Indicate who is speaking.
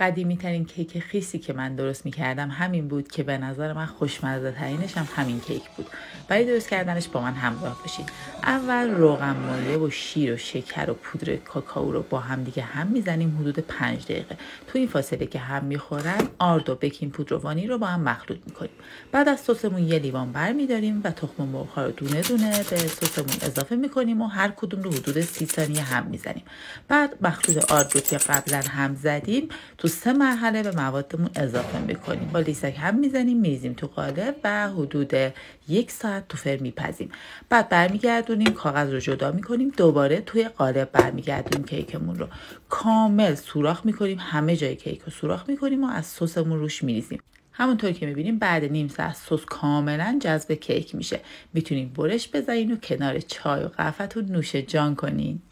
Speaker 1: قدیمی ترین کیک خیسی که من درست میکردم همین بود که به نظر من خوشمزه ترینش هم همین کیک بود. برای درست کردنش با من همراه باشید. اول روغن مایه و شیر و شکر و پودر کاکائو رو با هم دیگه هم میزنیم حدود 5 دقیقه. تو این فاصله که هم میخورن آرد و بیکینگ پودر و وانیل رو با هم مخلوط میکنیم. بعد از سسمون یه لیوان برمیداریم و تخم مرغ‌ها رو دونه دونه به سسمون اضافه میکنیم و هر کدوم رو حدود 30 ثانیه هم میزنیم. بعد مخلوط آرد رو که قبلا هم زدیم تو 3 مرحله به موادمون اضافه میکنیم. با لیسک هم میزنیم، میریزیم تو قالب و حدود 1 ساعت تو فرن میپزیم. بعد برمیگردونیم کاغذ رو جدا میکنیم، دوباره توی قالب برمیگردونیم کیکمون رو کامل سوراخ میکنیم، همه جای کیک رو سوراخ میکنیم و از سسمون روش میریزیم. همونطور که میبینیم بعد نیم ساعت سس کاملا جذب کیک میشه. میتونین برش بزنین و کنار چای و قهوه‌تون نوش جان کنین.